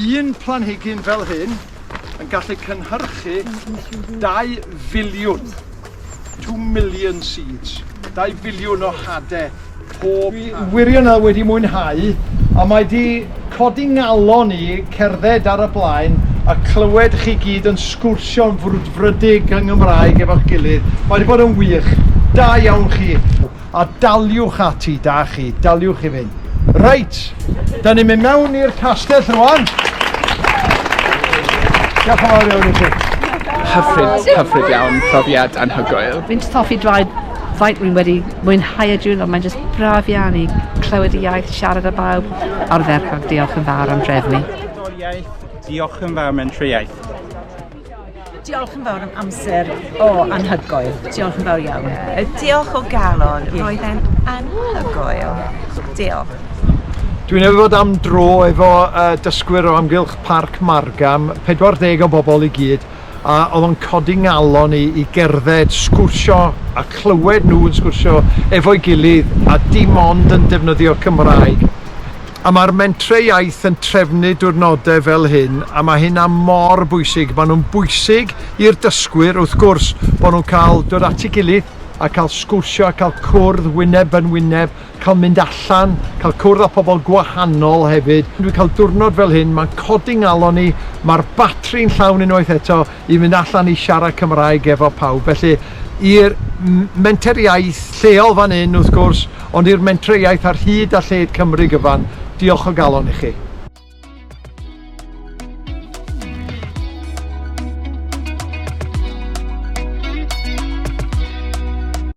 un planhigyn fel hyn yn gallu cynhyrchu 2 filiwn, 2 million seeds, 2 filiwn o hadau pob. Wirionedd wedi mwynhau, a mae wedi codi ngalon i cerdded ar y blaen a clywed chi gyd yn sgwrsio'n frwdfrydig yng Nghymraeg efo'ch gilydd. Mae wedi bod yn wych, da iawn chi. A daliwch ati, da chi, daliwch i fynd. Reit, da ni'n mynd mewn i'r castell rwan. Diolch yn fawr iawn i chi. Hyfryd iawn, profiad anhygoel. Fi'n just hoffi dweud faint rwy'n wedi mwynhau y diwrnod, mae'n just braf iawn i clywed y iaith, siarad â bawb, a'r ferchog, diolch yn fawr am trefnu. Diolch yn fawr Mentrau Iaith. Diolch yn fawr am amser anhygoel. Diolch yn fawr iawn. Diolch o galon. Roedd e'n anhygoel. Diolch. Dwi'n efo fod am dro efo dysgwyr o amgylch Parc Margam, 40 o bobl i gyd, a oedd yn codi ngalon i gerdded, sgwrsio a clywed nhw yn sgwrsio efo'i gilydd a dim ond yn defnyddio Cymraeg. A mae'r Mentrau Iaith yn trefnu diwrnodau fel hyn, a mae hynna mor bwysig. Maen nhw'n bwysig i'r dysgwyr, wrth gwrs, bod nhw'n cael dod at ei gilydd a cael sgwrsio, a cael cwrdd wyneb yn wyneb, cael mynd allan, cael cwrdd â pobl gwahanol hefyd. Dwi'n cael diwrnod fel hyn, mae'n codi ngalon i, mae'r batri'n llawn unwaith eto i mynd allan i siarad Cymraeg efo pawb. Felly, i'r Mentrau Iaith lleol fan hyn, wrth gwrs, ond i'r Mentrau Iaith ar hyd a lled Cymru gyfan, diolch o galon i chi.